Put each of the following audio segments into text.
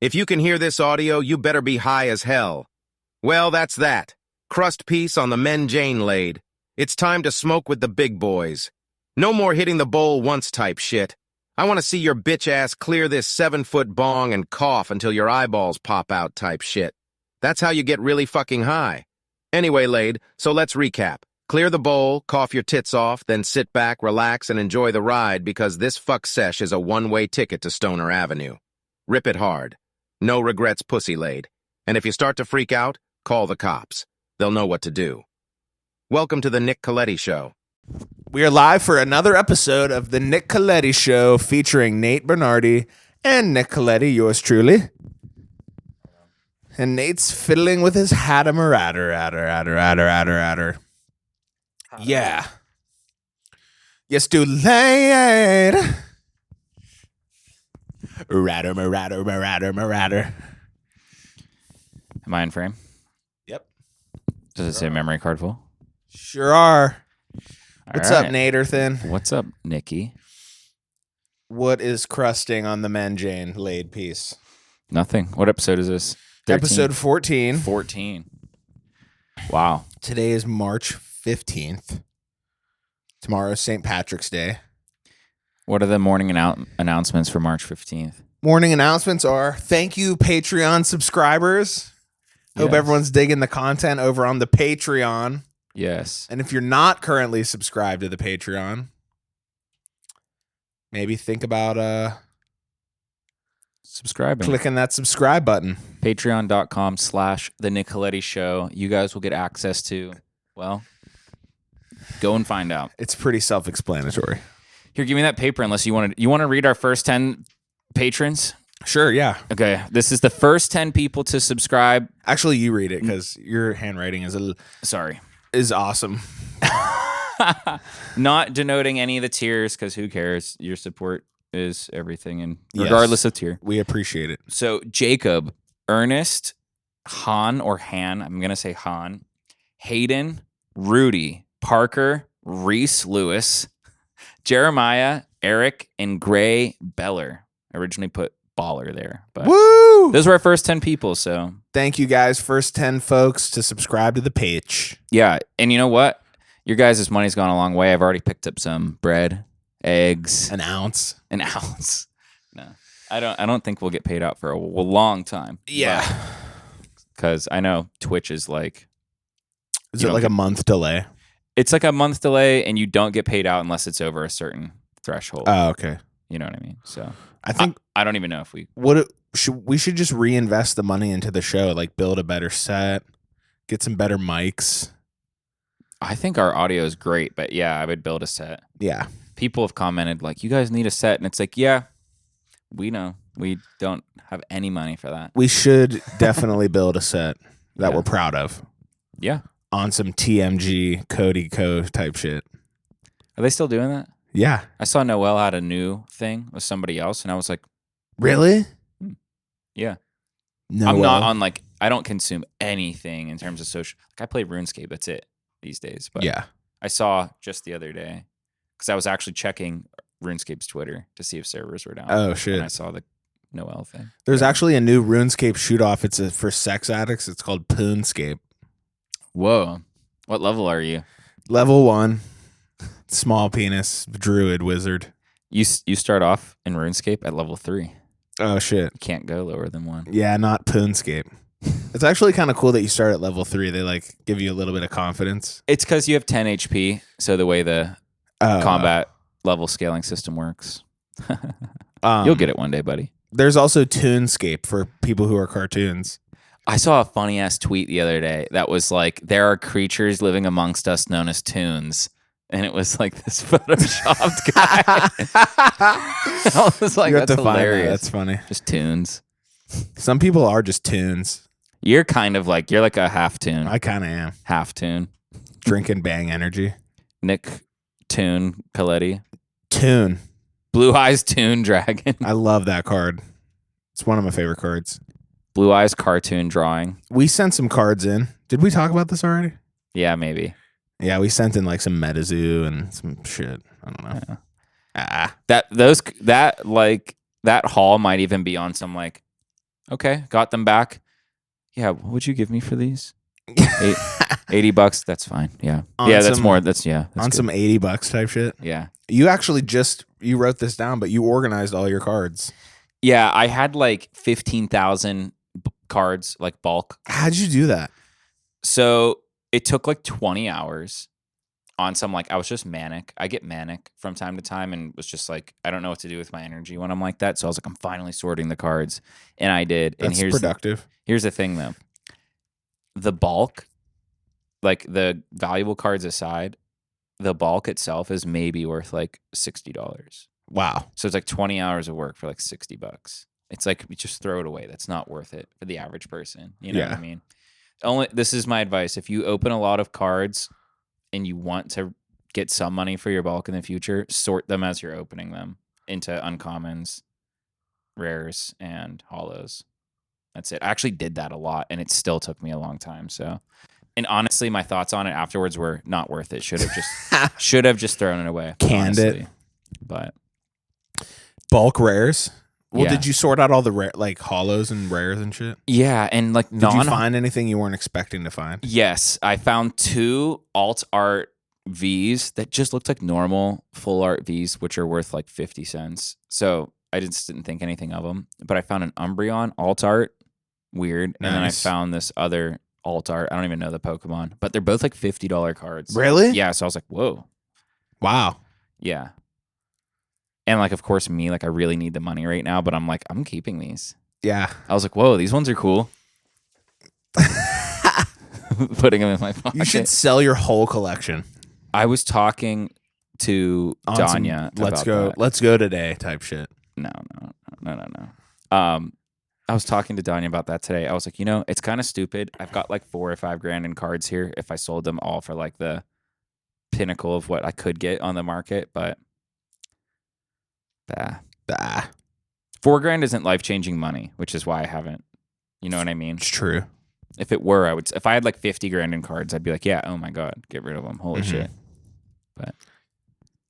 If you can hear this audio, you better be high as hell. Well, that's that. Crust piece on the men Jane laid. It's time to smoke with the big boys. No more hitting the bowl once type shit. I want to see your bitch ass clear this 7-foot bong and cough until your eyeballs pop out type shit. That's how you get really fucking high. Anyway, Lade, so let's recap. Clear the bowl, cough your tits off, then sit back, relax, and enjoy the ride because this fuck sesh is a one-way ticket to Stoner Avenue. Rip it hard. No regrets, pussy Lade. And if you start to freak out, call the cops. They'll know what to do. Welcome to the Nick Colletti Show. We are live for another episode of the Nick Colletti Show featuring Nate Bernardi and Nick Colletti, yours truly. And Nate's fiddling with his adder. Yeah. Yes, do late. Ratter. Am I in frame? Yep. Does it say memory card full? Sure are. All What's right. up, Naterthan? What's up, Nikki? What is crusting on the Men Jane laid piece? Nothing. What episode is this? 13? Episode 14. 14. Wow. Today is March 15th. Tomorrow's St. Patrick's Day. What are the morning announcements for March 15th? Morning announcements are thank you, Patreon subscribers. Hope Yes. everyone's digging the content over on the Patreon. Yes. And if you're not currently subscribed to the Patreon, maybe think about Subscribing. clicking that subscribe button. Patreon.com/The Nick Colletti Show. You guys will get access to, well, go and find out. It's pretty self-explanatory. Here, give me that paper unless you want to read our first 10 patrons? Sure, yeah. Okay. This is the first 10 people to subscribe. Actually, you read it because your handwriting Sorry. is awesome. Not denoting any of the tiers because who cares? Your support is everything, and Yes. regardless of tier. We appreciate it. So Jacob, Ernest, Han or Han, I'm going to say Han, Hayden, Rudy, Parker, Reese Lewis, Jeremiah, Eric, and Gray Beller. I originally put Baller there, but Woo! those were our first 10 people, so Thank you guys, first 10 folks to subscribe to the page. yeah. And you know what? Your guys' money's gone a long way. I've already picked up some bread, eggs, An ounce. an ounce. No, I don't think we'll get paid out for a long time. Yeah. Because I know Twitch is like, Is You it don't like a month delay? it's like a month delay, and you don't get paid out unless it's over a certain threshold. Oh, okay. You know what I mean? So I think I don't even know if we. we should just reinvest the money into the show, like build a better set, get some better mics. I think our audio is great, but yeah, I would build a set. Yeah. People have commented like, "You guys need a set," and it's like, yeah, we know we don't have any money for that. We should definitely build a set that Yeah. we're proud of Yeah, on some TMG Cody Co type shit. are they still doing that? Yeah. I saw Noel had a new thing with somebody else, and I was like, Really? yeah. No. I'm not on like I don't consume anything in terms of social. Like I play RuneScape, that's it these days. But Yeah. I saw just the other day because I was actually checking RuneScape's Twitter to see if servers were down. Oh, shit. And I saw the Noel thing. There's actually a new RuneScape shoot off. It's for sex addicts. It's called Poonscape. Whoa, what level are you? Level 1. Small penis druid wizard. You start off in RuneScape at level 3. Oh shit. You can't go lower than 1. Yeah, not Poonscape. It's actually kind of cool that you start at level 3. They like give you a little bit of confidence. It's because you have 10 HP. So the way the combat level scaling system works, you'll get it one day, buddy. There's also Toonscape for people who are cartoons. I saw a funny ass tweet the other day that was like, there are creatures living amongst us known as toons. And it was like this photoshopped guy. I was like, You have that's to find that. hilarious. That's funny. Just toons. Some people are just tunes. You're kind of like, you're like a half toon. I kind of am. Half toon. Drinking bang energy. Nick Toon Colletti. Tune. Blue Eyes Toon Dragon. I love that card. It's one of my favorite cards. Blue Eyes cartoon drawing. We sent some cards in. Did we talk about this already? Yeah, maybe. Yeah, we sent in like some MetaZoo and some shit. I don't know. Yeah. That haul might even be on some like Okay, got them back. Yeah, what would you give me for these? $80. That's fine. Yeah, that's more. That's on good. some $80 type shit. Yeah, You actually you wrote this down, but you organized all your cards. yeah. I had like 15,000 cards, like bulk. How'd you do that? So it took like 20 hours on some, like, I was just manic. I get manic from time to time and was just like, I don't know what to do with my energy when I'm like that. So I was like, I'm finally sorting the cards. And I did. That's and productive. Here's the thing though. The bulk, like the valuable cards aside, the bulk itself is maybe worth like $60. Wow. So it's like 20 hours of work for like $60. It's like, you just throw it away. That's not worth it for the average person. You know what I mean? This is my advice. If you open a lot of cards and you want to get some money for your bulk in the future, sort them as you're opening them into uncommons, rares, and hollows. That's it. I actually did that a lot, and it still took me a long time. So, and honestly, my thoughts on it afterwards were not worth it. Should have just thrown it away. Canned honestly. it. But bulk rares. Well, yeah. did you sort out all the like hollows and rares and shit? Yeah, and like did you find anything you weren't expecting to find? Yes, I found 2 alt art Vs that just looked like normal full art Vs, which are worth like 50 cents. So I just didn't think anything of them. But I found an Umbreon alt art, weird, and then I found this other alt art. I don't even know the Pokemon, but they're both like $50 cards. Really? Yeah. So I was like, whoa, wow. Yeah. And like, of course, me, like, I really need the money right now, but I'm like, I'm keeping these. Yeah. I was like, whoa, these ones are cool. Putting them in my pocket. You should sell your whole collection. I was talking to Danya. Let's go today type shit. No. I was talking to Danya about that today. I was like, it's kind of stupid. I've got like $4 or $5 grand in cards here if I sold them all for like the pinnacle of what I could get on the market, but $4 grand isn't life-changing money, which is why I haven't. You know what I mean? It's true. If it were, if I had like 50 grand in cards, I'd be like, yeah, oh my God, get rid of them. Holy shit. But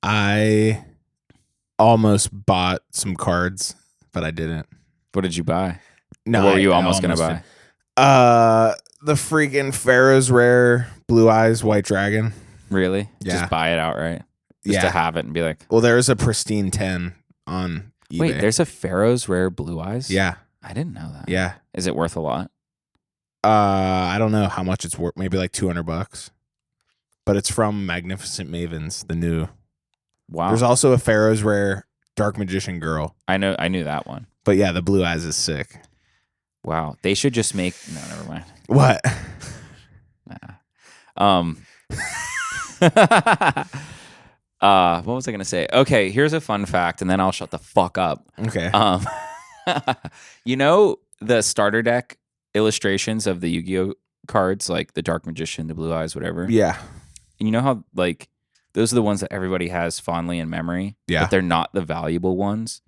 I almost bought some cards, but I didn't. What did you buy? No, what were you almost going to buy? The freaking Pharaoh's Rare Blue Eyes White Dragon. Really? Yeah. Just buy it outright. Just to have it and be like. Well, there's a pristine 10 on eBay. Wait, there's a Pharaoh's Rare Blue Eyes? Yeah. I didn't know that. Yeah. Is it worth a lot? I don't know how much it's worth. Maybe like $200. But it's from Magnificent Mavens, the new. Wow. There's also a Pharaoh's Rare Dark Magician Girl. I knew that one. But yeah, the Blue Eyes is sick. Wow. They should just make. No, never mind. What? What was I gonna say? Okay, here's a fun fact, and then I'll shut the fuck up. Okay. The starter deck illustrations of the Yu-Gi-Oh cards, like the Dark Magician, the Blue Eyes, whatever. Yeah. And you know how like those are the ones that everybody has fondly in memory. Yeah. But they're not the valuable ones.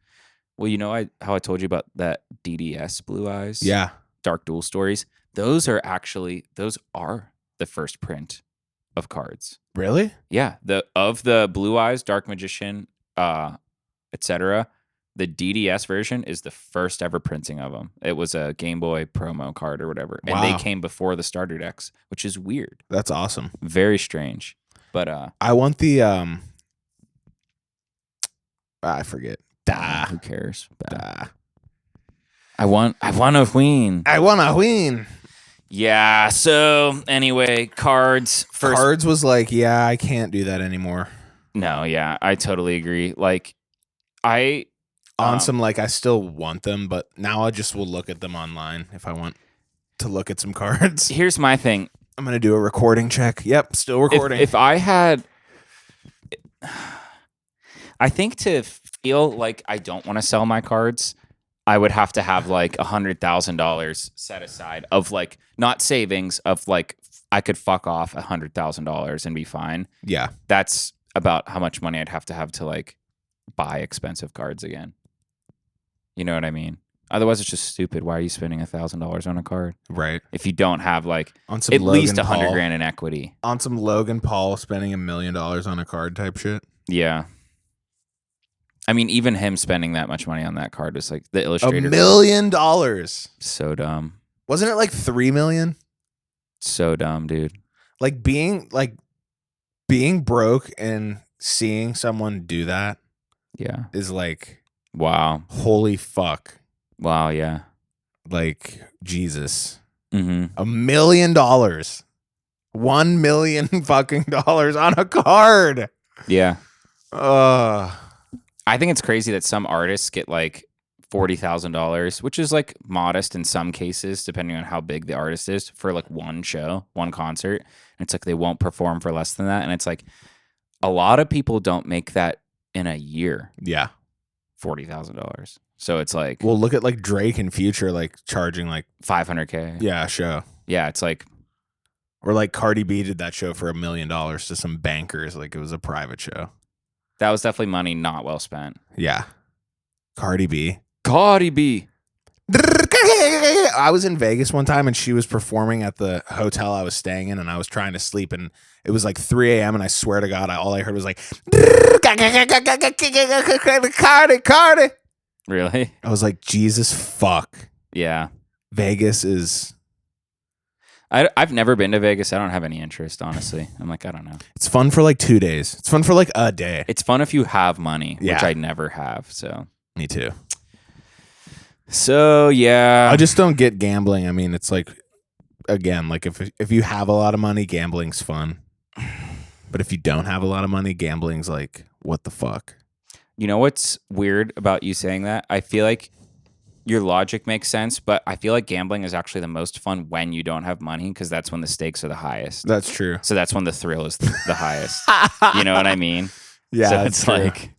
Well, how I told you about that DDS Blue Eyes. Yeah. Dark Duel Stories. Those are the first print of cards. Really? Yeah, the Blue Eyes, Dark Magician, etc. The DDS version is the first ever printing of them. It was a Game Boy promo card or whatever, and they came before the starter decks, which is weird. That's awesome. Very strange. But I want the I forget. Who cares? I want a Ween. I want a Ween. Yeah. So anyway, cards. Cards was like, yeah, I can't do that anymore. No, yeah, I totally agree. Like, I still want them, but now I just will look at them online if I want to look at some cards. Here's my thing. I'm gonna do a recording check. Yep, still recording. If I had, I think to feel like I don't want to sell my cards, I would have to have like $100,000 set aside of like not savings of like I could fuck off $100,000 and be fine. Yeah, that's about how much money I'd have to like buy expensive cards again. You know what I mean? Otherwise, it's just stupid. Why are you spending $1,000 on a card? Right. If you don't have like on some at Logan least $100 Paul, grand in equity. On some Logan Paul spending $1 million on a card type shit. Yeah. I mean, even him spending that much money on that card was like the $1 illustrator. million. So dumb. Wasn't it like 3 million? So dumb, dude. Like being broke and seeing someone do that Yeah. is like, Wow. holy fuck. Wow. Yeah. Like, Jesus. Mm-hmm. $1 million. $1 million fucking dollars on a card. Yeah. Uh I think it's crazy that some artists get like $40,000, which is like modest in some cases, depending on how big the artist is, for like one show, one concert. And it's like they won't perform for less than that. And it's like a lot of people don't make that in a year. yeah. $40,000. So it's like, Well, look at like Drake and Future like charging like $500K. a show. Yeah, it's like, Or like Cardi B did that show for $1 million to some bankers, like it was a private show. that was definitely money not well spent. Yeah. Cardi B. Cardi B. I was in Vegas one time and she was performing at the hotel I was staying in, and I was trying to sleep, and it was like 3 a.m. and I swear to God, all I heard was like Cardi. Really? I was like, Jesus fuck. Yeah. Vegas is I've never been to Vegas. I don't have any interest, honestly. I'm like, I don't know. it's fun for like 2 days. It's fun for like a day. It's fun if you have money, which Yeah. I never have. Me too. So yeah. I just don't get gambling. I mean, it's like, again, like if you have a lot of money, gambling's fun. But if you don't have a lot of money, gambling's like, what the fuck? You know what's weird about you saying that? I feel like your logic makes sense, but I feel like gambling is actually the most fun when you don't have money, because that's when the stakes are the highest. That's true. So that's when the thrill is the highest. You know what I mean? Yeah, So that's it's true.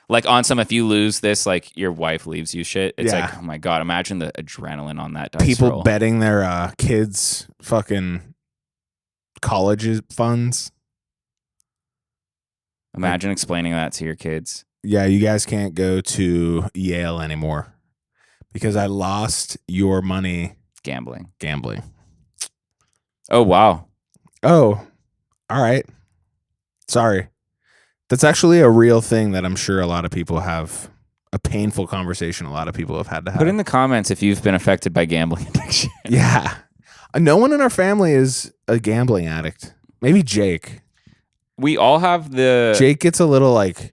like on some, if you lose this, like your wife leaves you shit. It's Yeah. like, oh my God, imagine the adrenaline on that dice People roll. betting their kids' fucking college funds. Imagine explaining that to your kids. Yeah, you guys can't go to Yale anymore because I lost your money Gambling. gambling. Oh, wow. Oh, all right. Sorry. That's actually a real thing that I'm sure a lot of people have, a painful conversation a lot of people have had to have. Put in the comments if you've been affected by gambling addiction. Yeah. No one in our family is a gambling addict. Maybe Jake. We all have the... Jake gets a little like,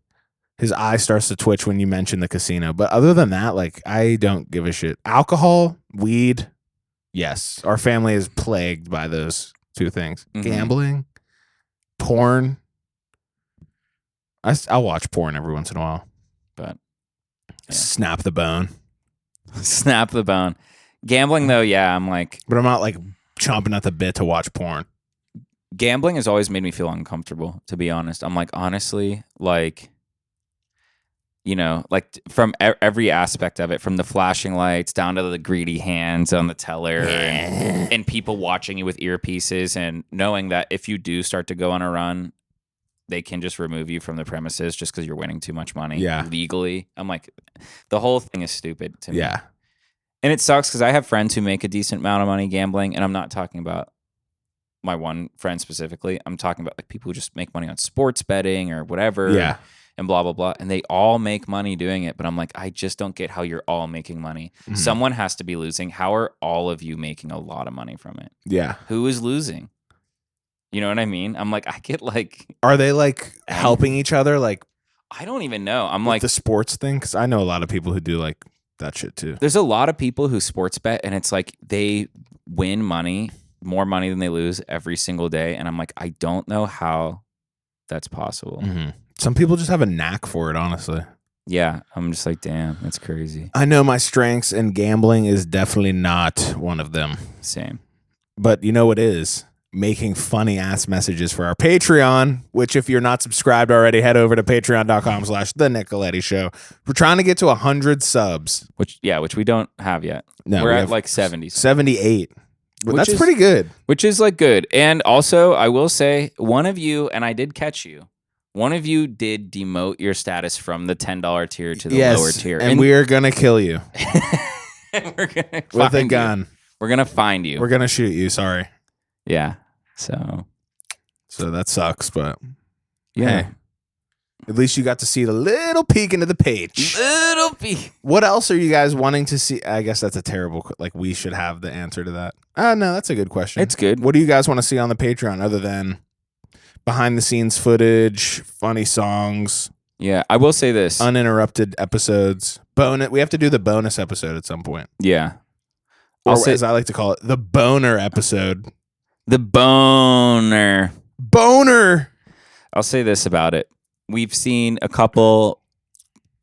his eye starts to twitch when you mention the casino. But other than that, like, I don't give a shit. Alcohol, weed, yes. Our family is plagued by those two things. Mhm. Gambling, porn. I'll watch porn every once in a while. But yeah. Snap the bone. Snap the bone. Gambling, though, yeah, I'm like... But I'm not like chomping at the bit to watch porn. Gambling has always made me feel uncomfortable, to be honest. I'm like, honestly, like... You know, like from every aspect of it, from the flashing lights down to the greedy hands on the teller and people watching you with earpieces, and knowing that if you do start to go on a run, they can just remove you from the premises just because you're winning too much money legally. I'm like, the whole thing is stupid to me. Yeah. And it sucks because I have friends who make a decent amount of money gambling, and I'm not talking about my one friend specifically. I'm talking about like people who just make money on sports betting or whatever. Yeah. And blah, blah, blah. And they all make money doing it. But I'm like, I just don't get how you're all making money. Mm-hmm. Someone has to be losing. How are all of you making a lot of money from it? Yeah. Who is losing? You know what I mean? I'm like, I get like... Are they like helping each other? Like, I don't even know. I'm with like... the sports thing? Because I know a lot of people who do like that shit too. There's a lot of people who sports bet, and it's like they win money, more money than they lose every single day. And I'm like, I don't know how that's possible. Mm-hmm. Some people just have a knack for it, honestly. Yeah, I'm just like, damn, that's crazy. I know my strengths, and gambling is definitely not one of them. Same. But you know what is? Making funny ass messages for our Patreon, which if you're not subscribed already, head over to patreon.com/The Nick Colletti Show. We're trying to get to 100 subs. Which we don't have yet. No, We're we at have like 70. 78. But Which that's is- pretty good. Which is like good. And also, I will say, one of you, and I did catch you, one of you did demote your status from the $10 tier to the lower tier. And we are going to kill you we're gonna with a find you. gun. We're going to find you. We're going to shoot you. Sorry. Yeah. So that sucks, but yeah. hey. At least you got to see the little peek into the page. Little peek. What else are you guys wanting to see? I guess that's a terrible, like we should have the answer to that. No, that's a good question. It's good. What do you guys want to see on the Patreon other than behind the scenes footage, funny songs? Yeah, I will say this. Uninterrupted episodes. We have to do the bonus episode at some point. Yeah. Or as I like to call it, the boner episode. The boner. Boner. I'll say this about it. We've seen a couple,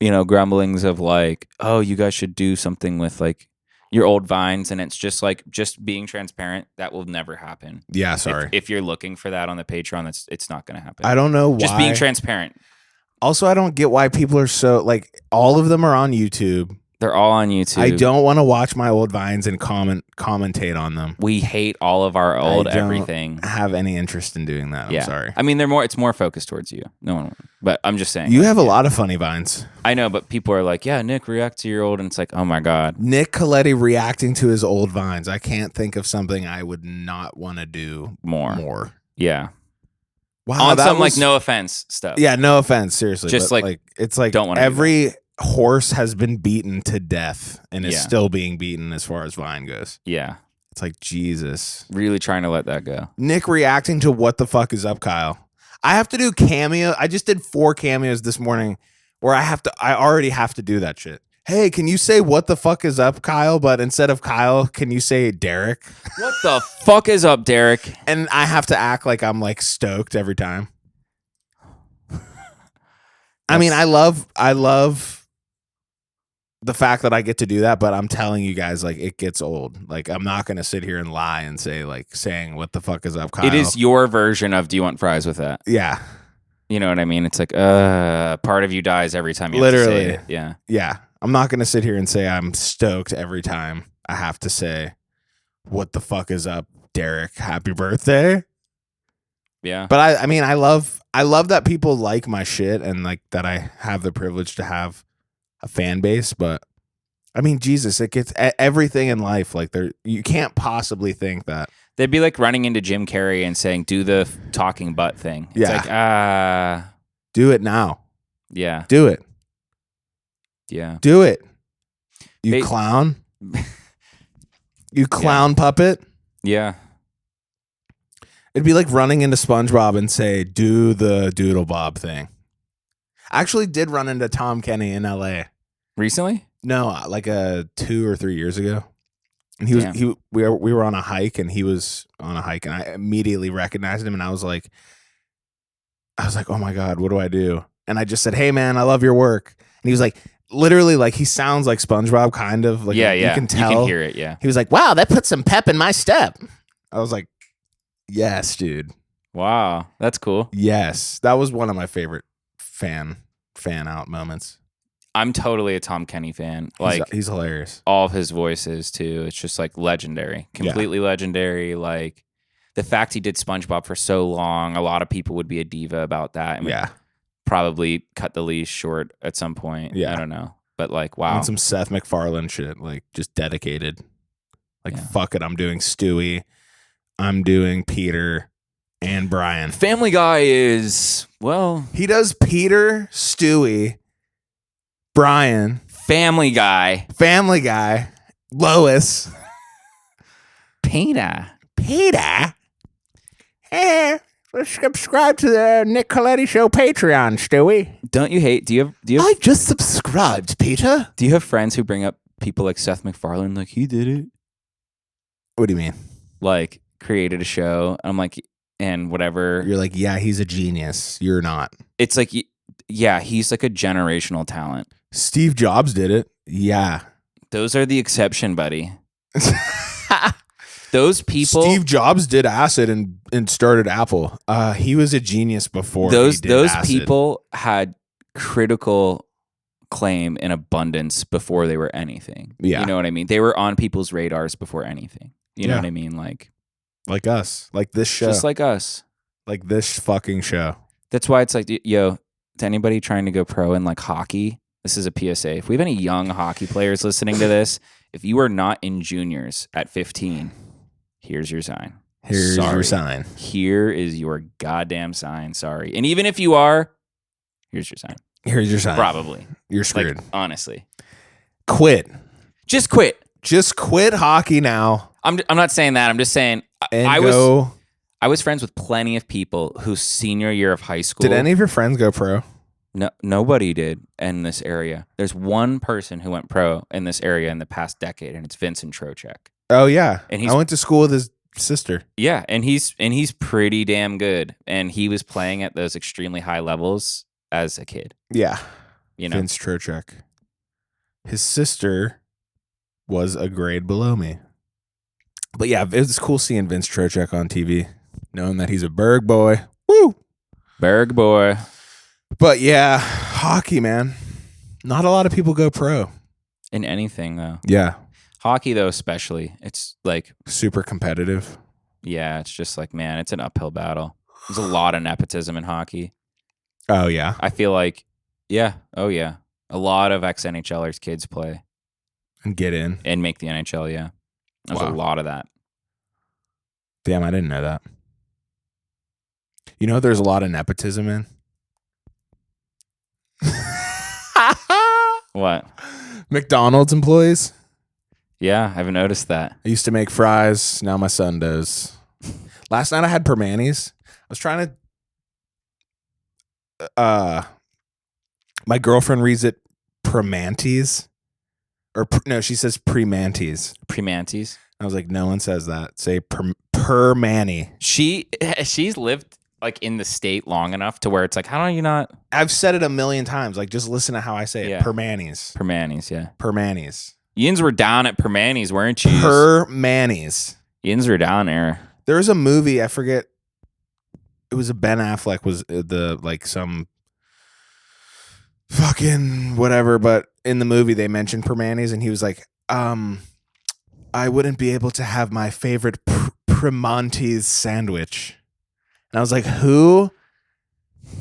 grumblings of like, oh, you guys should do something with like your old vines. And it's just like, just being transparent. That will never happen. Yeah, sorry. If you're looking for that on the Patreon, it's not going to happen. I don't know why. Just being transparent. Also, I don't get why people are so like, all of them are on YouTube. They're all on YouTube. I don't want to watch my old vines and commentate on them. We hate all of our old everything. Have any interest in doing that? I'm sorry. I mean, it's more focused towards you. No one. But I'm just saying. You have a lot of funny vines. I know, but people are like, yeah, Nick, react to your old, and it's like, oh my god, Nick Colletti reacting to his old vines. I can't think of something I would not want to do more. Yeah. Wow. On some like no offense stuff. Yeah, no offense. Seriously, just like it's like don't want every horse has been beaten to death and is Yeah. still being beaten as far as Vine goes. Yeah. It's like, Jesus. Really trying to let that go. Nick reacting to what the fuck is up, Kyle. I have to do cameo. I just did 4 cameos this morning where I already have to do that shit. Hey, can you say what the fuck is up, Kyle? But instead of Kyle, can you say Derek? What the fuck is up, Derek? And I have to act like I'm like stoked every time. I mean, I love the fact that I get to do that, but I'm telling you guys, like, it gets old. Like, I'm not going to sit here and lie and say, like, saying what the fuck is up, Kyle. It is your version of do you want fries with that? Yeah. You know what I mean? It's like, part of you dies every time you have to say it. Yeah. Yeah. I'm not going to sit here and say I'm stoked every time I have to say, what the fuck is up, Derek? Happy birthday. Yeah. But I mean, I love that people like my shit and like that I have the privilege to have a fan base. But I mean, Jesus, it gets everything in life. Like you can't possibly think that. They'd be like running into Jim Carrey and saying, do the talking butt thing. It's like, do it now. Yeah. Do it. Yeah. Do it. You clown. You clown puppet. Yeah. It'd be like running into SpongeBob and say, do the Doodle Bob thing. I actually did run into Tom Kenny in LA. Recently? No, like 2 or 3 years ago. And we were on a hike and he was on a hike and I immediately recognized him and I was like, oh my God, what do I do? And I just said, hey man, I love your work. And he was like, literally like he sounds like SpongeBob kind of. Like, yeah. You can tell. You can hear it, yeah. He was like, wow, that put some pep in my step. I was like, yes, dude. Wow, that's cool. Yes, that was one of my favorite fan out moments. I'm totally a Tom Kenny fan. Like he's hilarious. All of his voices too. It's just like legendary, completely legendary. Like the fact he did SpongeBob for so long, a lot of people would be a diva about that. And would probably cut the leash short at some point. Yeah, I don't know, but like wow, and some Seth MacFarlane shit, like just dedicated. Like fuck it, I'm doing Stewie. I'm doing Peter and Brian. Family Guy is, well... He does Peter, Stewie, Brian. Family Guy. Lois. Peter. Hey, subscribe to the Nick Colletti Show Patreon, Stewie. Don't you hate... Do you have... I just subscribed, Peter. Do you have friends who bring up people like Seth MacFarlane? Like, he did it? What do you mean? Like... created a show. I'm like, and whatever. You're like, yeah, he's a genius. You're not. It's like, yeah, he's like a generational talent. Steve Jobs did it. Yeah. Those are the exception, buddy. Those people. Steve Jobs did acid and started Apple. He was a genius before. Those acid. people had critical claim in abundance before they were anything. Yeah. You know what I mean? They were on people's radars before anything. You know what I mean? Like us, like this show, just like us, like this fucking show. That's why it's like, yo, to anybody trying to go pro in like hockey, this is a PSA. If we have any young hockey players listening to this, if you are not in juniors at 15, here's your sign. Your sign. Here is your goddamn sign. Sorry. And even if you are, Here's your sign. Here's your sign. Probably. You're screwed. Like, honestly. Quit. Just quit. Just quit hockey now. I'm not saying that. I'm just saying I was friends with plenty of people whose senior year of high school. Did any of your friends go pro? No, nobody did in this area. There's one person who went pro in this area in the past decade, and it's Vincent Trocheck. Oh yeah, and I went to school with his sister. Yeah, and he's pretty damn good, and he was playing at those extremely high levels as a kid. Yeah, you know, Vince Trocheck. His sister was a grade below me. But yeah, it was cool seeing Vince Trocheck on TV, knowing that he's a Berg boy. Woo! Berg boy. But yeah, hockey, man. Not a lot of people go pro. In anything, though. Yeah. Hockey, though, especially. It's like... super competitive. Yeah, it's just like, man, it's an uphill battle. There's a lot of nepotism in hockey. Oh, yeah? I feel like, yeah. Oh, yeah. A lot of ex-NHLers kids play. And get in. And make the NHL, yeah. There's a lot of that. Damn, I didn't know that. You know there's a lot of nepotism in? What? McDonald's employees. Yeah, I've noticed that. I used to make fries. Now my son does. Last night I had permanis. I was trying to... my girlfriend reads it premanties. Or no, she says premanties. Premanties. I was like, no one says that. Say permani. She's lived like in the state long enough to where it's like, how do you not? I've said it a million times. Like, just listen to how I say it. Yeah. Permanis. Permanis, yeah. Permanis. Yins were down at Permanis, weren't you? Permanis. Yins were down there. There was a movie, I forget. It was a Ben Affleck was the like some fucking whatever, but in the movie they mentioned Permanis and he was like, I wouldn't be able to have my favorite Primanti's sandwich. And I was like, who?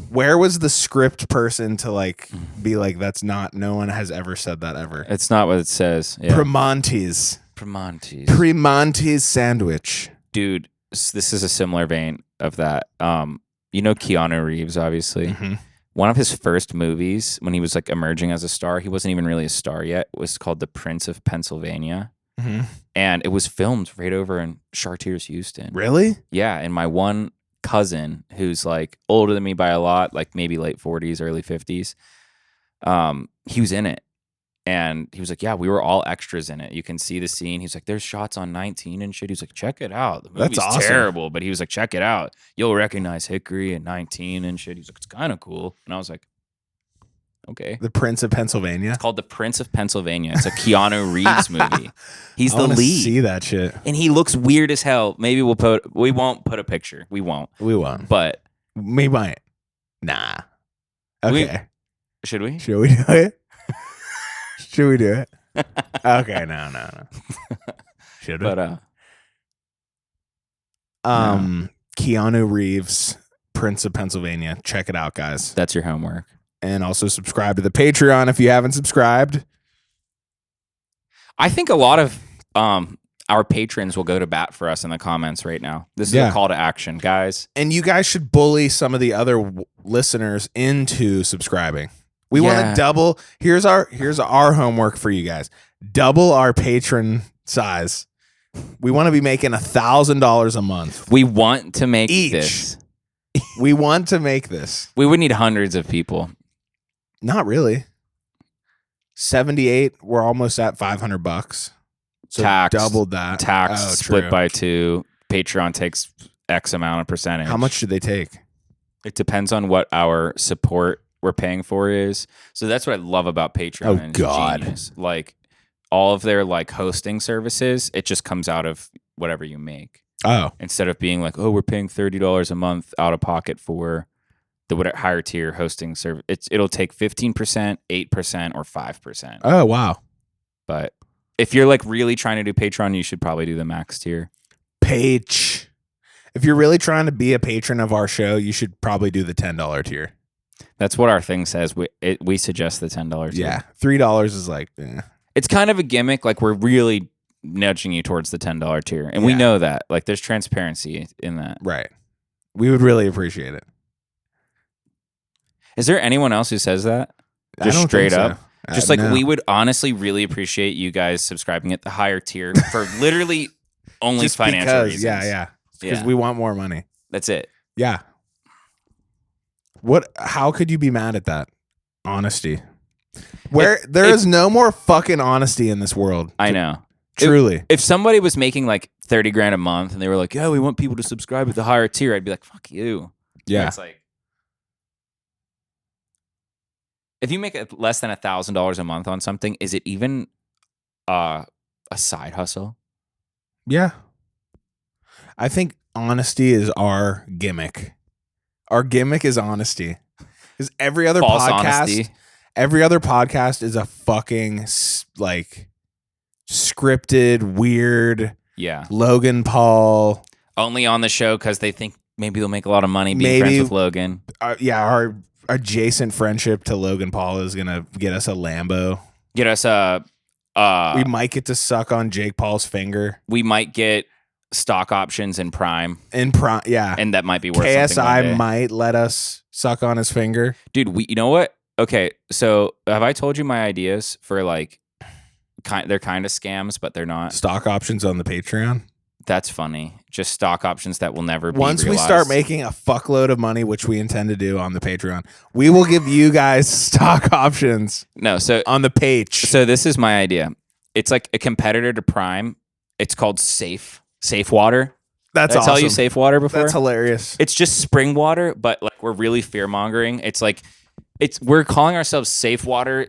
Where was the script person to like be like, that's not, no one has ever said that ever. It's not what it says. Yeah. Primanti's. Primanti's sandwich. Dude, this is a similar vein of that. You know Keanu Reeves, obviously. Mm-hmm. One of his first movies when he was like emerging as a star, he wasn't even really a star yet, was called The Prince of Pennsylvania. Mm-hmm. And it was filmed right over in Chartiers, Houston. Really? Yeah. And my one cousin, who's like older than me by a lot, like maybe late 40s, early 50s, he was in it. And he was like, yeah, we were all extras in it. You can see the scene. He's like, there's shots on 19 and shit. He's like, check it out. The movie's That's awesome. terrible. But he was like, check it out. You'll recognize Hickory and 19 and shit. He's like, it's kind of cool. And I was like, okay. The Prince of Pennsylvania? It's called The Prince of Pennsylvania. It's a Keanu Reeves movie. He's the lead. See that shit. And he looks weird as hell. Maybe we won't put a picture. We won't. But we might. Nah. Okay. Should we? Should we do it? Should we do it? Okay, no. Should we? But Keanu Reeves, Prince of Pennsylvania. Check it out, guys. That's your homework. And also subscribe to the Patreon if you haven't subscribed. I think a lot of our patrons will go to bat for us in the comments right now. This is a call to action, guys. And you guys should bully some of the other listeners into subscribing. We want to double. Here's our homework for you guys. Double our patron size. We want to be making $1,000 a month. We want to make this. We want to make this. We would need hundreds of people. Not really. 78. We're almost at $500. So tax, doubled that. Tax split by 2. Patreon takes X amount of percentage. How much should they take? It depends on what our support we're paying for is. So that's what I love about Patreon. Oh God. Genius. Like all of their like hosting services, it just comes out of whatever you make. Oh. Instead of being like, oh, we're paying $30 a month out of pocket for the higher tier hosting service. It'll take 15%, 8%, or 5%. Oh, wow. But if you're like really trying to do Patreon, you should probably do the max tier. If you're really trying to be a patron of our show, you should probably do the $10 tier. That's what our thing says. We suggest the $10 tier. Yeah. $3 is like, It's kind of a gimmick. Like we're really nudging you towards the $10 tier. And we know that. Like there's transparency in that. Right. We would really appreciate it. Is there anyone else who says that? I Just don't straight think so. up? Just like No. we would honestly really appreciate you guys subscribing at the higher tier for literally only Just financial because, reasons. yeah. Because Yeah. we want more money. That's it. Yeah. How could you be mad at that? Honesty. There is no more fucking honesty in this world. I know. Truly. If somebody was making like 30 grand a month and they were like, yeah, we want people to subscribe at the higher tier, I'd be like, fuck you. Yeah. And it's like, if you make less than $1,000 a month on something, is it even a side hustle? Yeah. I think honesty is our gimmick. Our gimmick is honesty. Because every other False podcast, honesty. every other podcast is a fucking like scripted, weird Yeah. Logan Paul. Only on the show because they think maybe they'll make a lot of money being friends with Logan. Our adjacent friendship to Logan Paul is gonna get us a Lambo. Get us We might get to suck on Jake Paul's finger we might get stock options in Prime, in Prime. Yeah, and that might be worth something one KSI day. might let us suck on his finger. Dude, you know what? Okay, so have I told you my ideas for like they're kind of scams, but they're not. Stock options on the Patreon. That's funny. Just stock options that will never be Once we realized. start making a fuckload of money, which we intend to do on the Patreon, we will give you guys stock options No, so on the page. So this is my idea. It's like a competitor to Prime. It's called Safe Water. That's Did I awesome. tell you Safe Water before? That's hilarious. It's just spring water, but like we're really fear mongering. It's like we're calling ourselves Safe Water,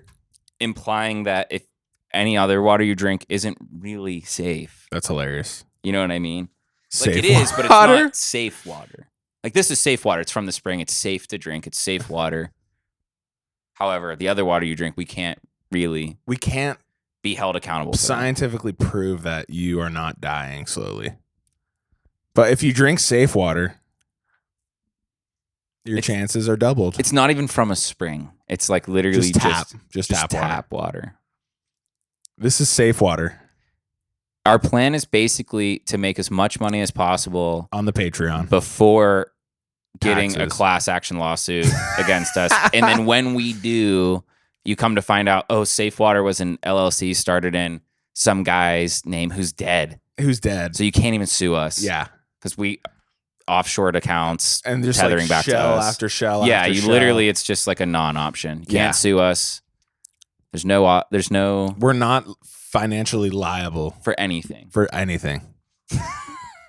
implying that if any other water you drink isn't really safe. That's hilarious. You know what I mean? Safe like it is, but it's water? not safe water. Like this is safe water. It's from the spring. It's safe to drink. It's safe water. However, the other water you drink, we can't really We can't be held accountable for. scientifically prove that you are not dying slowly. But if you drink safe water, your chances are doubled. It's not even from a spring. It's like literally just tap water. water. This is safe water Our plan is basically to make as much money as possible on the Patreon. before getting a Taxes. class action lawsuit against us. And then when we do, you come to find out, oh, Safe Water was an LLC started in some guy's name who's dead. Who's dead? So you can't even sue us. Yeah. Because we offshored accounts And there's tethering like back to shell us. after shell Yeah, after you shell. literally, it's just like a non-option. You Yeah. can't sue us. There's no We're not financially liable for anything. for anything.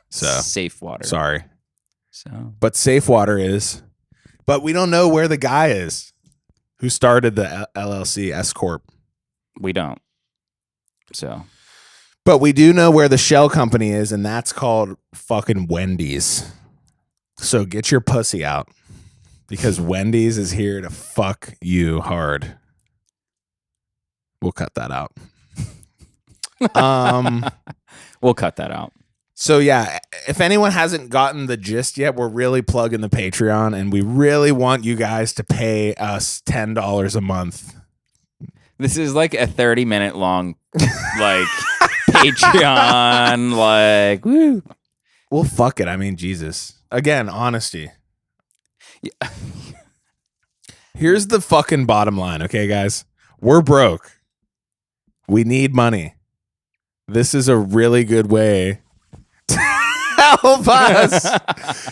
So, Safe Water. sorry. So But safe water is. But we don't know where the guy is who started the LLC S Corp. we don't. So But we do know where the shell company is, and that's called fucking Wendy's. So get your pussy out because Wendy's is here to fuck you hard. We'll cut that out. we'll cut that out. So yeah, if anyone hasn't gotten the gist yet, we're really plugging the Patreon, and we really want you guys to pay us $10 a month. This is like a 30-minute long, like Patreon, like woo. Well, fuck it. I mean, Jesus. Again, honesty. Yeah. Here's the fucking bottom line, okay, guys? We're broke. We need money. This is a really good way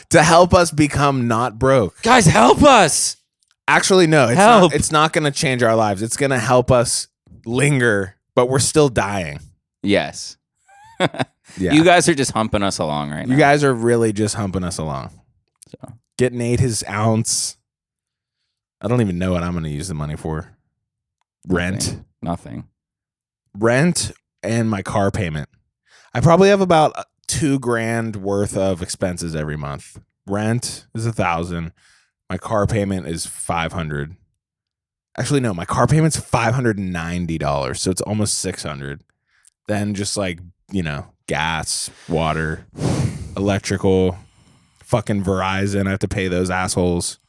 to help us become not broke. Guys, help us. Actually, no, Help. it's not going to change our lives. It's going to help us linger, but we're still dying. Yes. Yeah. You guys are just humping us along right now. You guys are really just humping us along. So. Get Nate his ounce. I don't even know what I'm going to use the money for. Rent. Nothing. Rent and my car payment. I probably have about $2,000 worth of expenses every month. Rent is $1,000. My car payment is $500. Actually, no, my car payment's $590, so it's almost $600. Then just like, gas, water, electrical, fucking Verizon. I have to pay those assholes.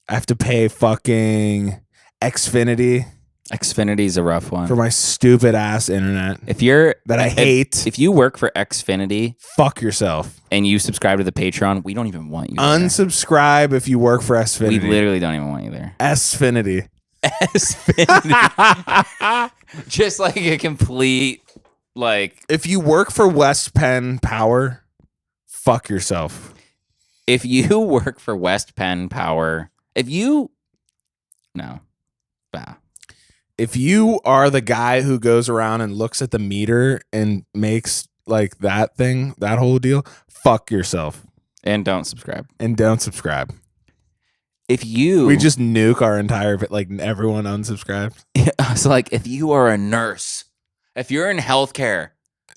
I have to pay fucking Xfinity. Xfinity's a rough one. for my stupid ass internet If you're that I hate. if you work for Xfinity Fuck yourself. and you subscribe to the Patreon, we don't even want you there. Unsubscribe if you work for We Xfinity. literally don't even want you there. Xfinity. Xfinity. Just like a complete like If you work for West Penn Power, fuck yourself. if you work for West Penn Power, no. Bah. If you are the guy who goes around and looks at the meter and makes like that thing, that whole deal, fuck yourself And don't subscribe. and don't subscribe. If you We just nuke our entire, like everyone unsubscribed. so like if you are a nurse, if you're in healthcare,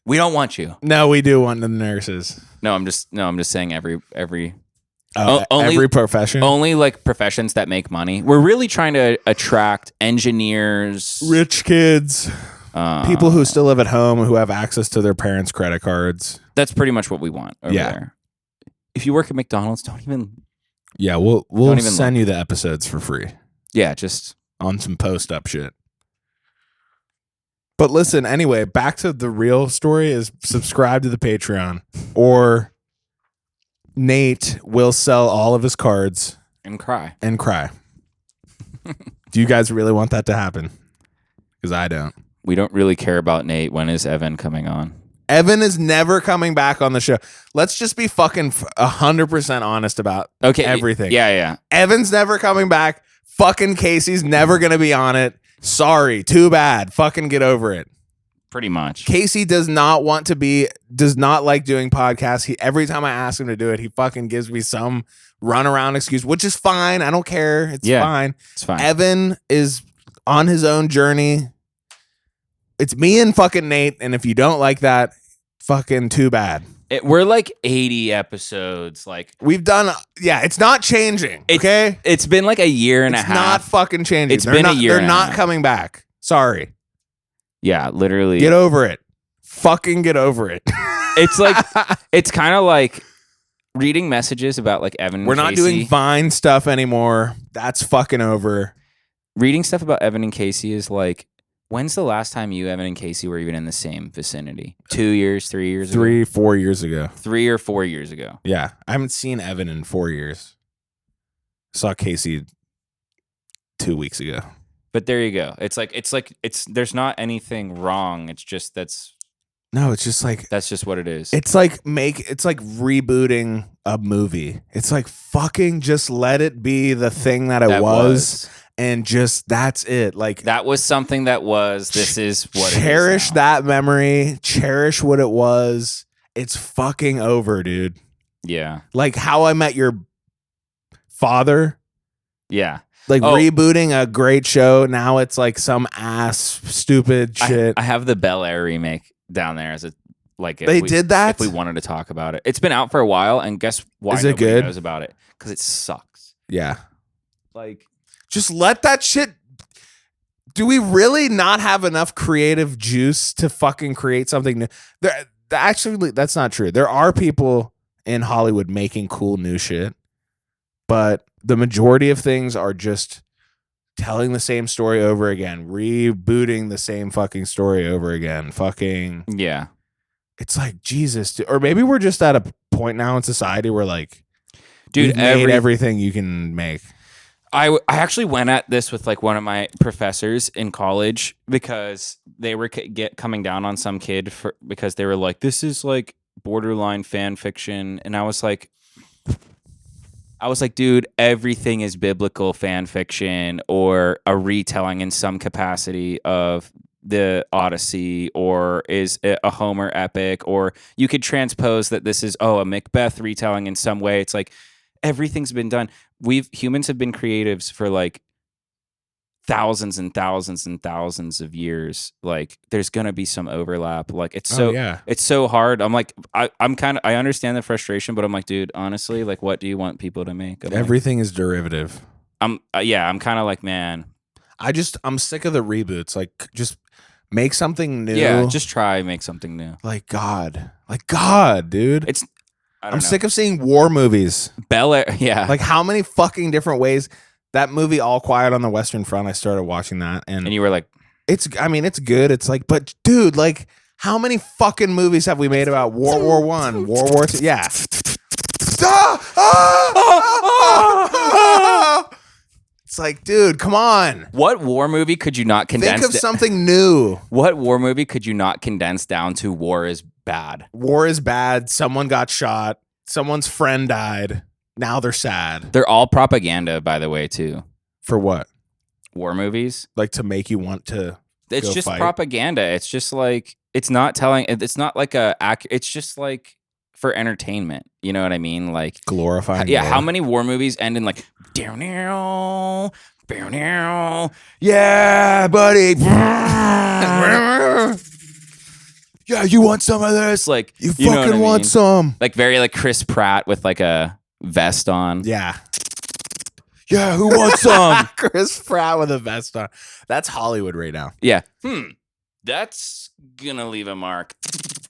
we don't want you. No, we do want the nurses. I'm just saying every Every profession. only like professions that make money. We're really trying to attract engineers, Rich kids. People who still live at home who have access to their parents' credit cards. That's pretty much what we want over Yeah. there. If you work at McDonald's, don't even We'll Don't even send you the episodes for free just on some post up shit. But listen, anyway, back to the real story is subscribe to the Patreon or Nate will sell all of his cards and cry. and cry. Do you guys really want that to happen? Because I don't. We don't really care about Nate. When is Evan coming on? Evan is never coming back on the show. Let's just be fucking 100% honest about everything. Yeah. Evan's never coming back. Fucking Casey's never going to be on it. Sorry. Too bad. Fucking get over it. Pretty much. Casey does not like doing podcasts. Every time I ask him to do it, he fucking gives me some runaround excuse, which is fine. I don't care. It's fine. It's fine. Evan is on his own journey. It's me and fucking Nate. And if you don't like that, fucking too bad. We're like 80 episodes. Like We've done, it's not changing. Okay. it's been like a year and a It's half. not fucking changing. It's been a year They're and a not half. coming back. Sorry. Yeah, literally. Get over it. Fucking get over it. It's like it's kind of like reading messages about like Evan and We're not Casey. doing Vine stuff anymore. That's fucking over. Reading stuff about Evan and Casey is like, when's the last time you, Evan and Casey, were even in the same vicinity? 2 years, 3 years ago? 4 years ago. 3 or 4 years ago. Yeah. I haven't seen Evan in 4 years. Saw Casey 2 weeks ago. But there you go. It's there's not anything wrong. It's just No, it's just like that's just what it is. it's like rebooting a movie. It's like fucking just let it be the thing that it was. And just that's it. Like That was something that was. This is what it is. Cherish now. that memory. Cherish what it was. It's fucking over, dude. Yeah. Like How I Met Your Father. Yeah. Like Oh. rebooting a great show. Now it's like some ass stupid shit. I have the Bel Air remake down there as a like. They did that? If we wanted to talk about it, it's been out for a while, and guess why? Is it nobody good? knows about it? Because it sucks. Yeah. Like Just let that shit. Do we really not have enough creative juice to fucking create something new? Actually, that's not true. There are people in Hollywood making cool new shit, but the majority of things are just telling the same story over again, rebooting the same fucking story over again. Fucking, yeah. it's like Jesus. Or maybe we're just at a point now in society where like, Dude, we've made everything you can make. I actually went at this with like one of my professors in college because they were coming down on some kid because they were like, this is like borderline fan fiction. And I was like, dude, everything is biblical fan fiction or a retelling in some capacity of the Odyssey, or is it a Homer epic, or you could transpose that this is, a Macbeth retelling in some way. It's like everything's been done. Humans have been creatives for like thousands and thousands and thousands of years. Like there's gonna be some overlap. Like it's so hard. I'm like, I understand the frustration, but I'm like, dude, honestly, like what do you want people to make? Everything is derivative. I'm kind of like, man, I'm sick of the reboots. Like just make something new. Yeah, just make something new. Like God, dude. I'm sick of seeing war movies. Bel Air, yeah. Like how many fucking different ways? That movie, All Quiet on the Western Front, I started watching that, and you were like, it's good. It's like, but dude, like, how many fucking movies have we made about World War One, World War II? Yeah. It's like, dude, come on. what war movie could you not condense? Think of something new. What war movie could you not condense down to war is bad? War is bad. Someone got shot. Someone's friend died. Now they're sad. They're all propaganda, by the way, too. For what? War movies. Like to make you want to. It's go just fight? propaganda. It's just like, it's not telling. It's not like it's just like for entertainment. You know what I mean? Like Glorifying. yeah. war. How many war movies end in like, down now, yeah, buddy. Yeah, you want some of this? Like You know what fucking I want mean? some? Like very like Chris Pratt with like a vest on. Yeah. Yeah, who wants some? Chris Pratt with a vest on. That's Hollywood right now. Yeah. That's gonna leave a mark.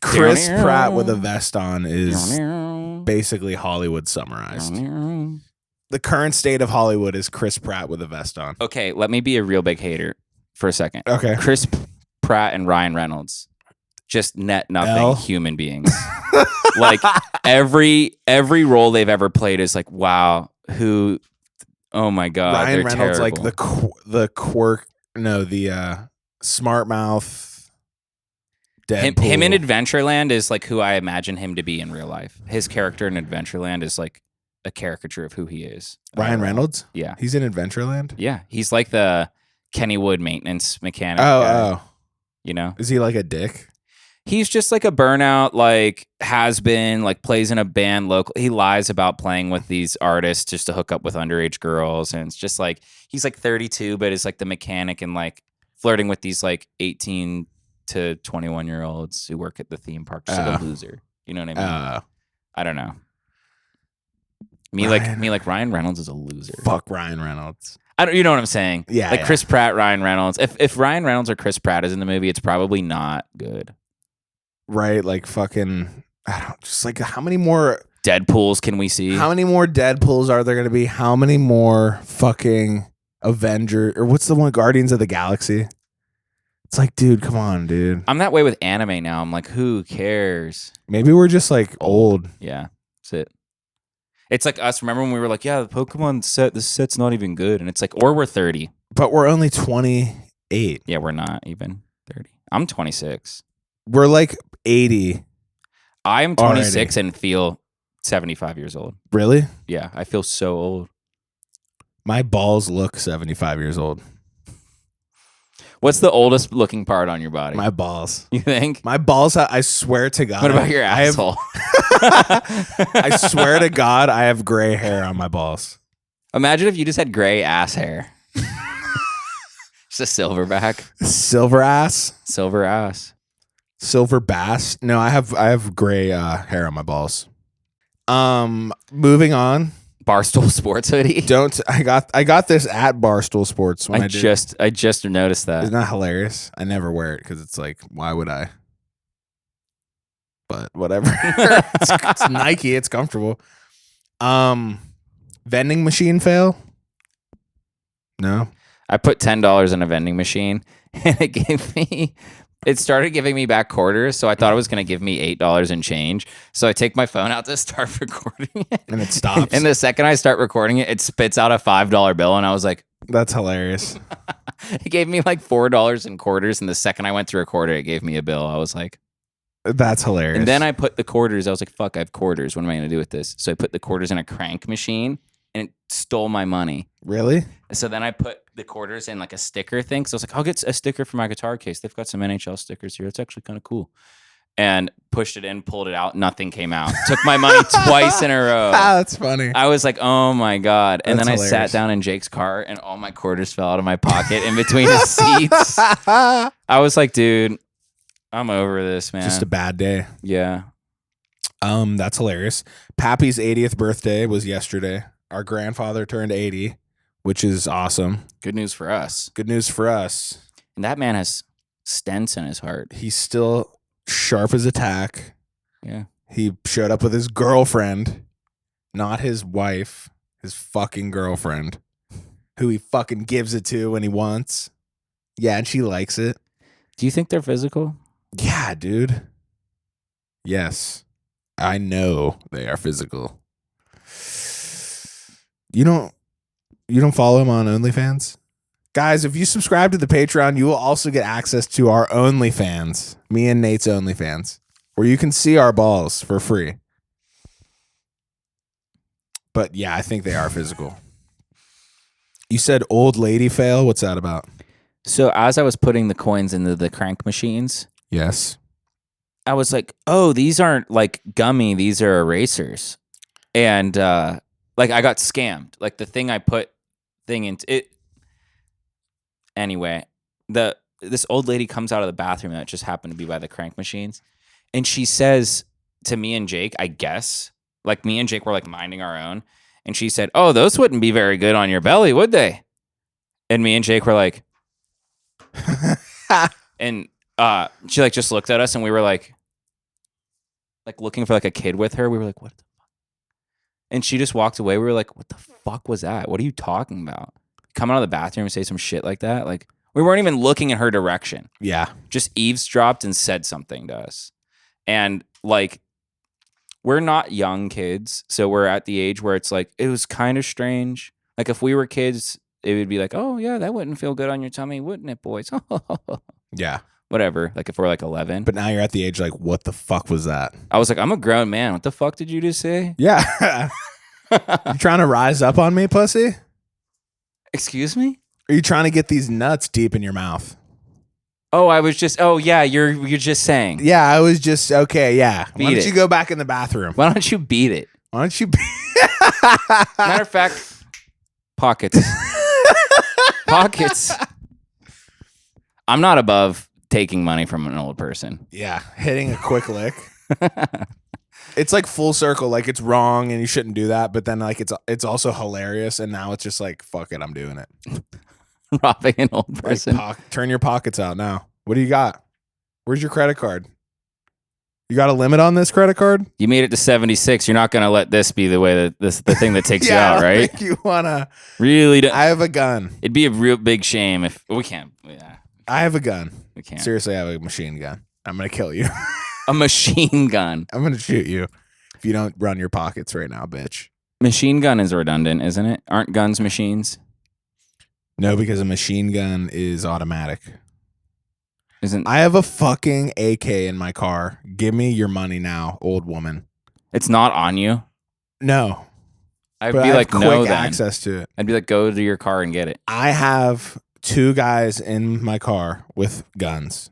Chris Pratt with a vest on is basically Hollywood summarized. The current state of Hollywood is Chris Pratt with a vest on. Okay, let me be a real big hater for a second. Okay. Chris Pratt and Ryan Reynolds, just net nothing L. human beings. Like every role they've ever played is like, wow, who? Oh my god, Ryan they're Reynolds, terrible. like the quirk, no, the smart mouth. Deadpool. him in Adventureland is like who I imagine him to be in real life. His character in Adventureland is like a caricature of who he is. Ryan Reynolds. Yeah, He's in Adventureland. yeah, he's like the Kennywood maintenance mechanic. guy, you know. Is he like a dick? He's just like a burnout, like has been, like plays in a band local. He lies about playing with these artists just to hook up with underage girls. And it's just like, he's like 32, but is like the mechanic and like flirting with these like 18 to 21-year-olds who work at the theme park. Just like a loser. You know what I mean? I don't know. Me like Ryan Reynolds is a loser. Fuck Ryan Reynolds. You know what I'm saying? Yeah. Like yeah. Chris Pratt, Ryan Reynolds. If Ryan Reynolds or Chris Pratt is in the movie, it's probably not good. Right? Like fucking. I don't just like how many more Deadpools can we see? How many more Deadpools are there going to be? How many more fucking Avenger or what's the one Guardians of the Galaxy? It's like, dude, come on, dude. I'm that way with anime now. I'm like, who cares? Maybe we're just like old. Yeah, that's it. It's like us. Remember when we were like, yeah, the Pokemon set, this set's not even good. And it's like, or we're 30. But we're only 28. Yeah, we're not even 30. I'm 26. We're like 80. I'm 26 and feel 75 years old. Really? Yeah, I feel so old. My balls look 75 years old. What's the oldest looking part on your body? My balls. You think? My balls, I swear to God. What about your asshole? I swear to God, I have gray hair on my balls. Imagine if you just had gray ass hair. Just a silverback. Silver ass? Silver ass. Silver bass? No, I have gray hair on my balls. Moving on. Barstool Sports hoodie. I got this at Barstool Sports when I just noticed that. Isn't that hilarious? I never wear it because it's like, why would I? But whatever. it's Nike. It's comfortable. Vending machine fail? No. I put $10 in a vending machine and it started giving me back quarters. So I thought it was going to give me $8 in change. So I take my phone out to start recording it. And it stops. And the second I start recording it, it spits out a $5 bill. And I was like, that's hilarious. It gave me like $4 in quarters. And the second I went to record it, it gave me a bill. I was like, that's hilarious. and then I put the quarters. I was like, fuck, I have quarters. What am I going to do with this? So I put the quarters in a crank machine and it stole my money. Really? So then I put the quarters in like a sticker thing. So I was like, I'll get a sticker for my guitar case. They've got some NHL stickers here. It's actually kind of cool. And pushed it in, pulled it out. Nothing came out. Took my money twice in a row. That's funny. I was like, oh my God. And That's then I hilarious. sat down in Jake's car and all my quarters fell out of my pocket in between his seats. I was like, dude, I'm over this, man. Just a bad day. Yeah. That's hilarious. Pappy's 80th birthday was yesterday. Our grandfather turned 80, which is awesome. Good news for us. Good news for us. And that man has stents in his heart. He's still sharp as a tack. Yeah. He showed up with his girlfriend, not his wife, his fucking girlfriend, who he fucking gives it to when he wants. Yeah, and she likes it. Do you think they're physical? Yeah, dude. Yes. I know they are physical. You don't follow him on OnlyFans? Guys, if you subscribe to the Patreon, you will also get access to our OnlyFans. Me and Nate's OnlyFans. Where you can see our balls for free. But yeah, I think they are physical. You said old lady fail. What's that about? So as I was putting the coins into the crank machines, Yes. I was like, oh, these aren't like gummy. These are erasers. And like I got scammed. Like the thing I put thing into it. Anyway, this old lady comes out of the bathroom that just happened to be by the crank machines. And she says to me and Jake, I guess, like me and Jake were like minding our own. And she said, oh, those wouldn't be very good on your belly, would they? And me and Jake were like, and she like just looked at us and we were like looking for like a kid with her. We were like, what the fuck? And she just walked away. We were like, what the fuck was that? What are you talking about? Come out of the bathroom and say some shit like that? Like we weren't even looking in her direction. Yeah. Just eavesdropped and said something to us. And like, we're not young kids. So we're at the age where it's like, it was kind of strange. Like if we were kids, it would be like, oh yeah, that wouldn't feel good on your tummy, wouldn't it, boys? Yeah. Whatever. Like if we're like 11. But now you're at the age like, what the fuck was that? I was like, I'm a grown man. What the fuck did you just say? Yeah. You trying to rise up on me, pussy? Excuse me? Are you trying to get these nuts deep in your mouth? Oh, I was just, oh yeah, you're just saying. Yeah, I was just, okay, yeah. Beat Why don't it. you go back in the bathroom? Why don't you beat it? Why don't you Matter of fact, pockets. Pockets. I'm not above taking money from an old person. Yeah, hitting a quick lick. It's like full circle. Like it's wrong and you shouldn't do that. But then like it's also hilarious. And now it's just like, fuck it, I'm doing it. Robbing an old person. Like, turn your pockets out now. What do you got? Where's your credit card? You got a limit on this credit card? You made it to 76. You're not going to let this be the way that the thing that takes you out, right? Think you wanna? Really? I have a gun. It'd be a real big shame if we can't. Yeah, I have a gun. we can't. Seriously, I have a machine gun. I'm gonna kill you. A machine gun. I'm gonna shoot you if you don't run your pockets right now, bitch. Machine gun is redundant, isn't it? Aren't guns machines? No, because a machine gun is automatic. Isn't I have a fucking AK in my car. Give me your money now, old woman. it's not on you? No. I'd But be I have like, quick no, then. access to it. I'd be like, go to your car and get it. I have 2 guys in my car with guns.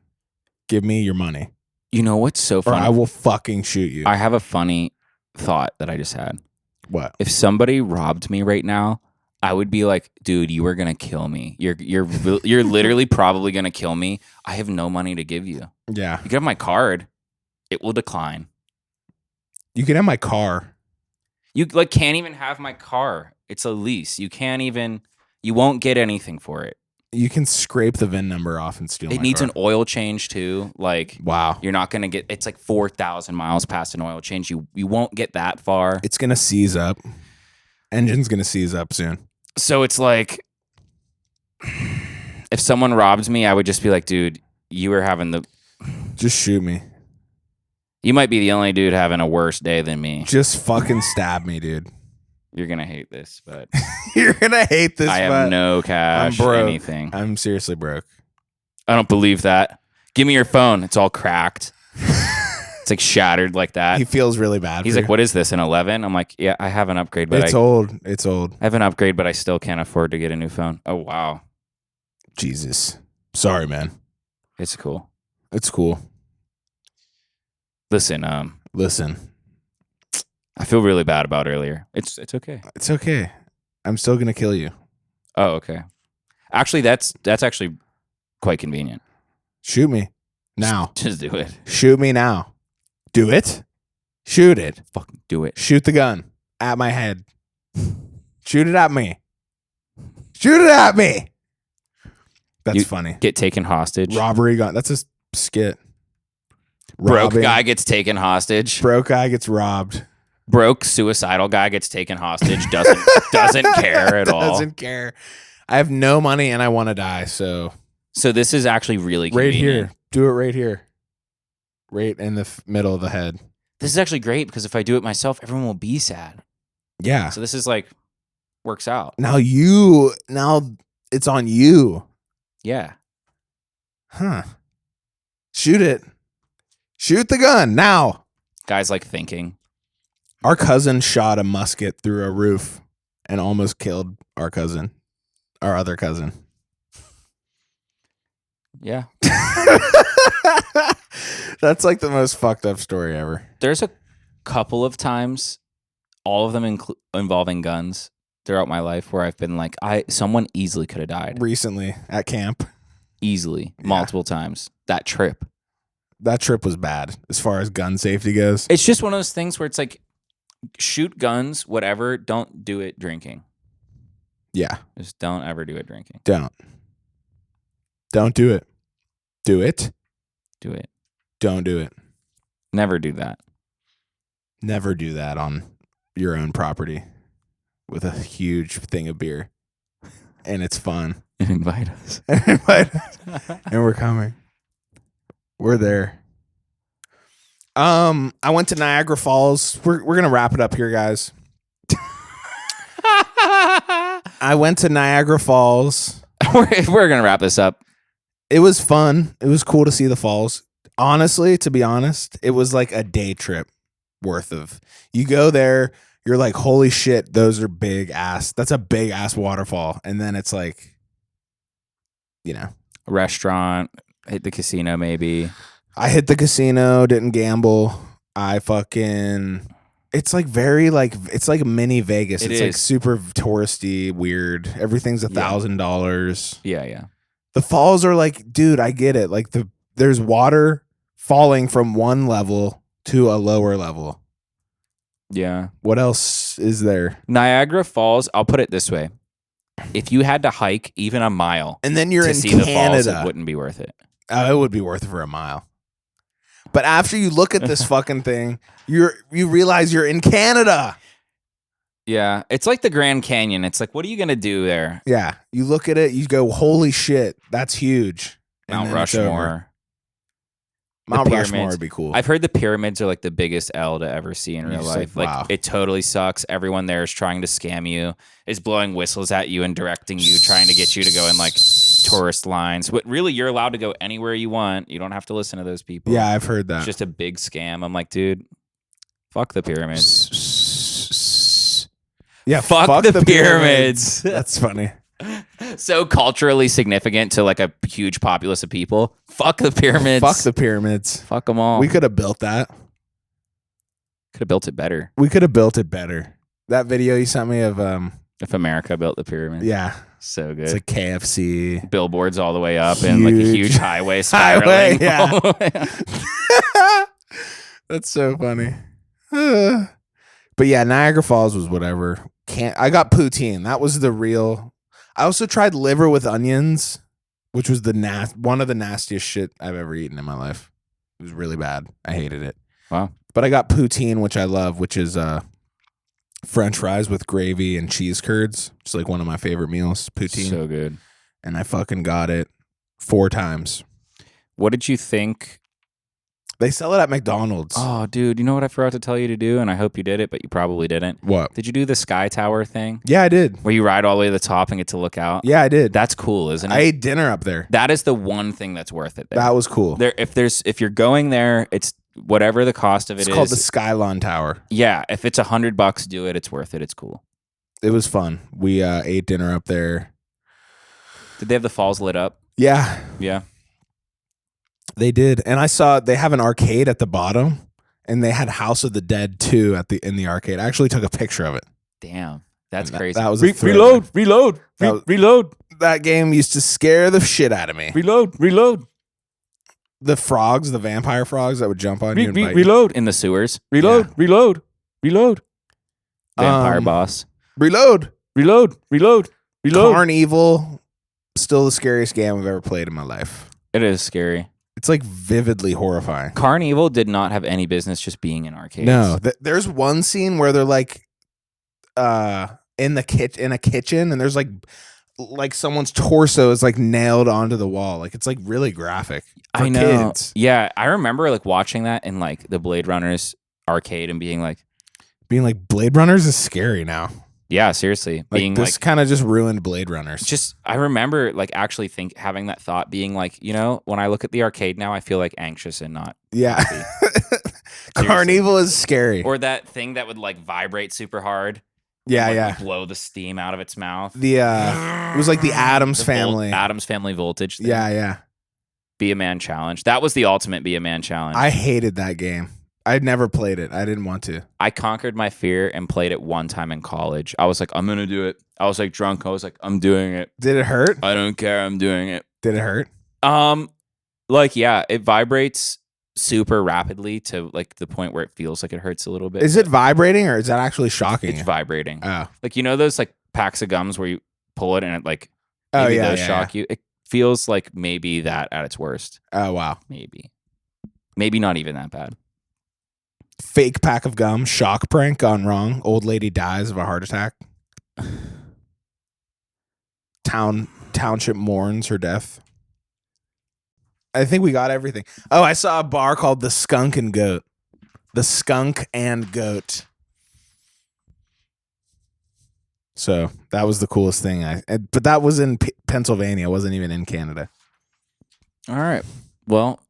Give me your money, You know what's so or funny? I will fucking shoot you. I have a funny thought that I just had. What? If somebody robbed me right now, I would be like, dude, you are gonna kill me. You're literally probably gonna kill me. I have no money to give you. Yeah. You can have my card. It will decline. You can have my car. You like can't even have my car. It's a lease. You can't even. You won't get anything for it. You can scrape the VIN number off and steal It my needs car. an oil change too. Like Wow. you're not gonna get. It's like 4,000 miles past an oil change. You won't get that far. It's going to seize up. Engine's going to seize up soon. So it's like, if someone robbed me, I would just be like, dude, you were having the. Just shoot me. You might be the only dude having a worse day than me. Just fucking stab me, dude. You're gonna hate this, but You're going to hate this. I but have no cash, I'm broke. anything. I'm seriously broke. I don't believe that. Give me your phone. It's all cracked. It's like shattered like that. He feels really bad. He's for like, you. "What is this? An 11?" I'm like, "Yeah, I have an upgrade, but It's old. It's old. I have an upgrade, but I still can't afford to get a new phone." Oh wow, Jesus. Sorry, man. it's cool. It's cool. Listen, Listen, I feel really bad about earlier. It's okay. it's okay. I'm still going to kill you. Oh, okay. Actually, that's actually quite convenient. Shoot me now. Just do it. Shoot me now. Do it. Shoot it. Fucking do it. Shoot the gun at my head. Shoot it at me. Shoot it at me. That's You- funny. Get taken hostage. Robbery gun. That's a skit. Broke Robbing. guy gets taken hostage. Broke guy gets robbed. Broke suicidal guy gets taken hostage. Doesn't care at all. Doesn't care. I have no money and I want to die. So this is actually really right convenient. here. Do it right here. Right in the middle of the head. This is actually great because if I do it myself, everyone will be sad. Yeah. So this is like works out. Now it's on you. Yeah. Huh. Shoot it. Shoot the gun now. Guys like thinking. Our cousin shot a musket through a roof and almost killed our other cousin. Yeah. That's like the most fucked up story ever. There's a couple of times, all of them involving guns throughout my life, where I've been like, someone easily could have died. Recently at camp. Easily. Multiple times. That trip was bad as far as gun safety goes. It's just one of those things where it's like, shoot guns, whatever. Don't do it drinking. Yeah. Just don't ever do it drinking. Don't do it. Do it. Do it. Don't do it. Never do that. Never do that on your own property with a huge thing of beer. And it's fun. And invite us. And we're coming. We're there. I went to Niagara Falls. We're gonna wrap it up here, guys. I went to Niagara Falls. We're gonna wrap this up. It was fun. It was cool to see the falls. Honestly, to be honest, it was like a day trip worth of. You go there, you're like, holy shit, those are big ass. That's a big ass waterfall. And then it's like, Restaurant, hit the casino maybe. I hit the casino, didn't gamble. It's like it's like mini Vegas. It's like super touristy, weird. Everything's $1,000. Yeah. The falls are like, dude, I get it. Like there's water falling from one level to a lower level. Yeah. What else is there? Niagara Falls, I'll put it this way. If you had to hike even a mile and then you're to in see Canada, the falls, it wouldn't be worth it. It would be worth it for a mile. But after you look at this fucking thing, you realize you're in Canada. Yeah. It's like the Grand Canyon. It's like, what are you going to do there? Yeah. You look at it, you go, holy shit, that's huge. Mount Rushmore. Mount Rushmore would be cool. I've heard the pyramids are like the biggest L to ever see in real life. Wow. Like, it totally sucks. Everyone there is trying to scam you, is blowing whistles at you and directing you, trying to get you to go in like tourist lines. But really, you're allowed to go anywhere you want. You don't have to listen to those people. Yeah, I've heard that. It's just a big scam. I'm like, dude, fuck the pyramids. Yeah, fuck the pyramids. That's funny. So culturally significant to like a huge populace of people. Fuck the pyramids. Fuck the pyramids. Fuck them all. We could have built that. Could have built it better. We could have built it better. That video you sent me of if America built the pyramid. Yeah. So good. It's like KFC. Billboards all the way up and like a huge highway spiraling. Highway, yeah. That's so funny. But yeah, Niagara Falls was whatever. I got poutine. That was the real. I also tried liver with onions, which was one of the nastiest shit I've ever eaten in my life. It was really bad. I hated it. Wow. But I got poutine, which I love, which is French fries with gravy and cheese curds. It's like one of my favorite meals. Poutine. So good. And I fucking got it 4 times. What did you think? They sell it at McDonald's. Oh, dude, you know what I forgot to tell you to do? And I hope you did it, but you probably didn't. What? Did you do the Sky Tower thing? Yeah, I did. Where you ride all the way to the top and get to look out? Yeah, I did. That's cool, isn't it? I ate dinner up there. That is the one thing that's worth it there. That was cool. If you're going there, it's whatever the cost of it is. It's called the Skylon Tower. Yeah, if it's $100, do it. It's worth it. It's cool. It was fun. We ate dinner up there. Did they have the falls lit up? Yeah. Yeah. They did. And I saw they have an arcade at the bottom, and they had House of the Dead 2 in the arcade. I actually took a picture of it. Damn. That's crazy. That was reload. Reload. That game used to scare the shit out of me. Reload. The frogs, the vampire frogs that would jump on you and bite reload in the sewers. Reload. Vampire boss. Reload. Carnival. Still the scariest game I've ever played in my life. It is scary. It's like vividly horrifying. Carnival did not have any business just being in arcades. No, there's one scene where they're like in a kitchen, and there's like like someone's torso is like nailed onto the wall. Like it's like really graphic for I know. kids. Yeah, I remember like watching that in like the Blade Runners arcade and being like Blade Runners is scary now. yeah, seriously. Like Being this like kind of just ruined Blade Runners. just I remember like actually having that thought being like, you know, when I look at the arcade now, I feel like anxious and not yeah. happy. Carnival is scary. Or that thing that would like vibrate super hard. Yeah, and, like, yeah. would blow the steam out of its mouth. The it was like the Addams Family. Addams Family voltage thing. Yeah, yeah. Be a Man challenge. That was the ultimate Be a Man challenge. I hated that game. I'd never played it. I didn't want to. I conquered my fear and played it one time in college. I was like, I'm gonna do it. I was like drunk. I was like, I'm doing it. Did it hurt? I don't care. I'm doing it. Did it hurt? Like yeah, it vibrates super rapidly to like the point where it feels like it hurts a little bit. Is it vibrating or is that actually shocking? It's vibrating. Oh. Like you know those like packs of gums where you pull it and it like Oh maybe yeah, those yeah, shock you. It feels like maybe that at its worst. Oh wow. Maybe not even that bad. Fake pack of gum, shock prank gone wrong. Old lady dies of a heart attack. Township mourns her death. I think we got everything. Oh, I saw a bar called the Skunk and Goat. The Skunk and Goat. So that was the coolest thing. But that was in Pennsylvania. It wasn't even in Canada. All right. Well,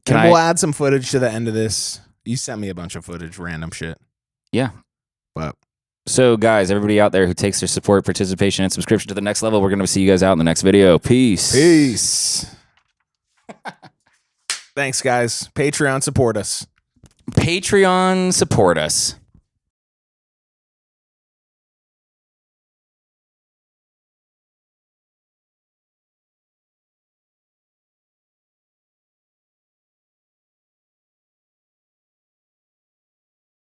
we'll add some footage to the end of this. You sent me a bunch of footage, random shit. Yeah. But so, guys, everybody out there who takes their support, participation, and subscription to the next level, we're going to see you guys out in the next video. Peace. Peace. Thanks, guys. Patreon, support us. Patreon, support us.